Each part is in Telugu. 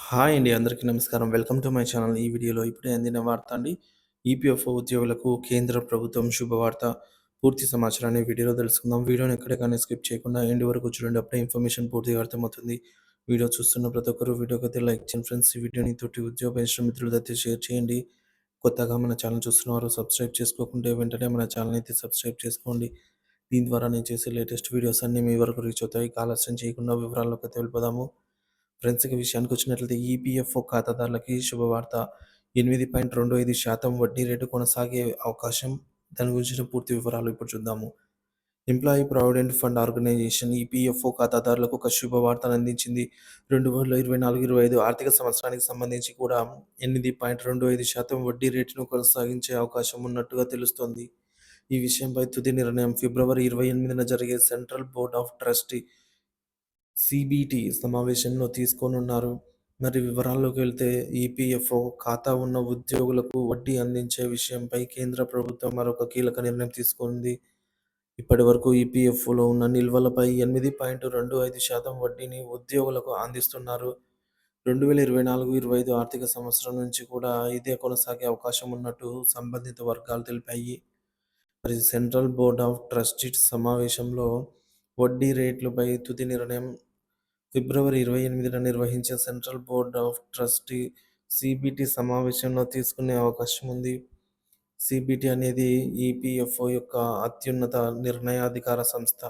హాయ్ అండి. అందరికీ నమస్కారం. Welcome to my channel. ఈ వీడియోలో ఇప్పుడే అందిన వార్త అండి. ఈపీఎఫ్ఓ ఉద్యోగులకు కేంద్ర ప్రభుత్వం శుభవార్త. పూర్తి సమాచారాన్ని వీడియోలో తెలుసుకుందాం. వీడియోని ఎక్కడికైనా స్కిప్ చేయకుండా ఎండ్ వరకు చూడండి. అప్పుడే ఇన్ఫర్మేషన్ పూర్తిగా అర్థమవుతుంది. వీడియో చూస్తున్న ప్రతి ఒక్కరు వీడియోకైతే లైక్ చేయండి ఫ్రెండ్స్. ఈ వీడియోని తోటి ఉద్యోగ పెన్షన్ మిత్రులతో షేర్ చేయండి. కొత్తగా మన ఛానల్ చూస్తున్నవారు సబ్స్క్రైబ్ చేసుకోకుంటే వెంటనే మన ఛానల్ అయితే సబ్స్క్రైబ్ చేసుకోండి. దీని ద్వారా నేను చేసే లేటెస్ట్ వీడియోస్ అన్నీ మీ వరకు రీచ్ అవుతాయి. ఆలస్యం చేయకుండా వివరాల్లోకి అయితే వెళ్ళిపోదాము. ఫ్రెండ్స్, ఇక విషయానికి వచ్చినట్లయితే ఈపీఎఫ్ఓ ఖాతాదారులకి శుభవార్త. 8.25% వడ్డీ రేటు కొనసాగే అవకాశం. దాని గురించిన పూర్తి వివరాలు ఇప్పుడు చూద్దాము. Employee provident fund organisation EPFO ఖాతాదారులకు ఒక శుభవార్తను అందించింది. 2024-25 ఆర్థిక సంవత్సరానికి సంబంధించి కూడా 8.25% వడ్డీ రేటును కొనసాగించే అవకాశం ఉన్నట్టుగా తెలుస్తోంది. ఈ విషయంపై తుది నిర్ణయం ఫిబ్రవరి 28న జరిగే central board of trustee CBT సమావేశంలో తీసుకోనున్నారు. మరి వివరాల్లోకి వెళ్తే ఈపీఎఫ్ఓ ఖాతా ఉన్న ఉద్యోగులకు వడ్డీ అందించే విషయంపై కేంద్ర ప్రభుత్వం మరొక కీలక నిర్ణయం తీసుకుంది. ఇప్పటివరకు ఈపీఎఫ్ఓలో ఉన్న నిల్వలపై 8.25% వడ్డీని ఉద్యోగులకు అందిస్తున్నారు. 2024-25 ఆర్థిక సంవత్సరం నుంచి కూడా ఇదే కొనసాగే అవకాశం ఉన్నట్టు సంబంధిత వర్గాలు తెలిపాయి. మరి సెంట్రల్ బోర్డ్ ఆఫ్ ట్రస్టీస్ సమావేశంలో వడ్డీ రేట్లపై తుది నిర్ణయం ఫిబ్రవరి 28న నిర్వహించే central board of trustee CBT సమావేశంలో తీసుకునే అవకాశం ఉంది. సిబిటి అనేది ఈపీఎఫ్ఓ యొక్క అత్యున్నత నిర్ణయాధికార సంస్థ.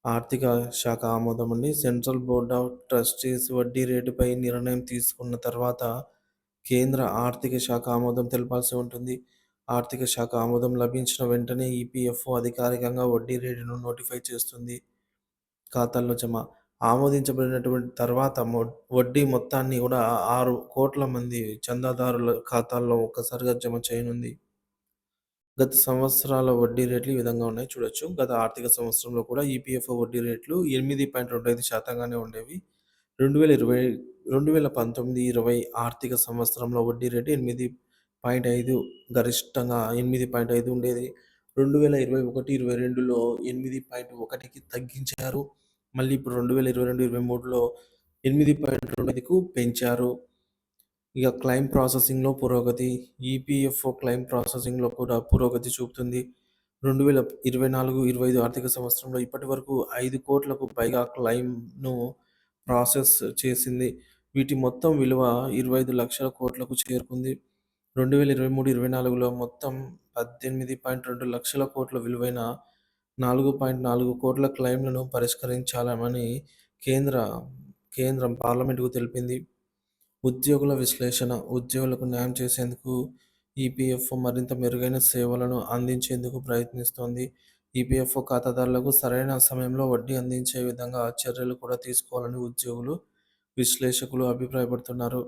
ఆర్థిక శాఖ ఆమోదం అండి. సెంట్రల్ బోర్డ్ ఆఫ్ ట్రస్టీస్ వడ్డీ రేటుపై నిర్ణయం తీసుకున్న తర్వాత కేంద్ర ఆర్థిక శాఖ ఆమోదం తెలపాల్సి ఉంటుంది. ఆర్థిక శాఖ ఆమోదం లభించిన వెంటనే ఈపీఎఫ్ఓ అధికారికంగా వడ్డీ రేటును నోటిఫై చేస్తుంది. ఖాతాల్లో జమ ఆమోదించబడినటువంటి తర్వాత వడ్డీ మొత్తాన్ని కూడా 6 కోట్ల మంది చందాదారుల ఖాతాల్లో ఒక్కసారిగా జమ చేయనుంది. గత సంవత్సరాల వడ్డీ రేట్లు ఈ విధంగా ఉన్నాయి చూడొచ్చు. గత ఆర్థిక సంవత్సరంలో కూడా ఈపీఎఫ్ఓ వడ్డీ రేట్లు 8.25%గానే ఉండేవి. 2019-20 ఆర్థిక సంవత్సరంలో వడ్డీ రేటు 8.5 గరిష్టంగా 8.5 ఉండేది. 2021-22లో 8.1కి తగ్గించారు. మళ్ళీ ఇప్పుడు 2022-23లో 8.25కు పెంచారు. ఇక క్లెయిమ్ ప్రాసెసింగ్‌లో పురోగతి. ఈపీఎఫ్ఓ క్లెయిమ్ ప్రాసెసింగ్‌లో కూడా పురోగతి చూపుతుంది. 2024-25 ఆర్థిక సంవత్సరంలో ఇప్పటివరకు 5 కోట్లకు పైగా క్లెయిమ్‌ను ప్రాసెస్ చేసింది. వీటి మొత్తం విలువ 25 లక్షల కోట్లకు చేరుకుంది. 2023-24లో మొత్తం 18.2 లక్షల కోట్ల విలువైన 4.4 కోట్ల క్లెయిమ్‌లను పరిష్కరించామని కేంద్రం పార్లమెంటుకు తెలిపింది. ఉద్యోగుల విశ్లేషణ. ఉద్యోగులకు న్యాయం చేసేందుకు ఈపీఎఫ్ఓ మరింత మెరుగైన సేవలను అందించేందుకు ప్రయత్నిస్తోంది. ఈపీఎఫ్ఓ ఖాతాదారులకు సరైన సమయంలో వడ్డీ అందించే విధంగా చర్యలు కూడా తీసుకోవాలని ఉద్యోగులు, విశ్లేషకులు అభిప్రాయపడుతున్నారు.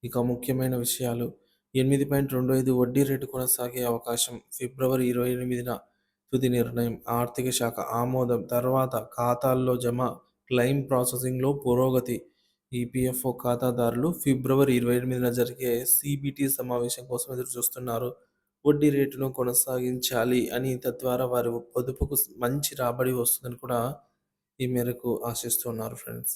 ఇక ముఖ్యమైన విషయాలు. 8.25 వడ్డీ రేటు కొనసాగే అవకాశం. ఫిబ్రవరి 28న తుది నిర్ణయం. ఆర్థిక శాఖ ఆమోదం తర్వాత ఖాతాల్లో జమ. క్లెయిమ్ ప్రాసెసింగ్‌లో పురోగతి. ఈపీఎఫ్ఓ ఖాతాదారులు ఫిబ్రవరి 28న జరిగే సిబిటి సమావేశం కోసం ఎదురుచూస్తున్నారు. వడ్డీ రేటును కొనసాగించాలి అని, తద్వారా వారి పొదుపుకు మంచి రాబడి వస్తుందని కూడా ఈ మేరకు ఆశిస్తున్నారు ఫ్రెండ్స్.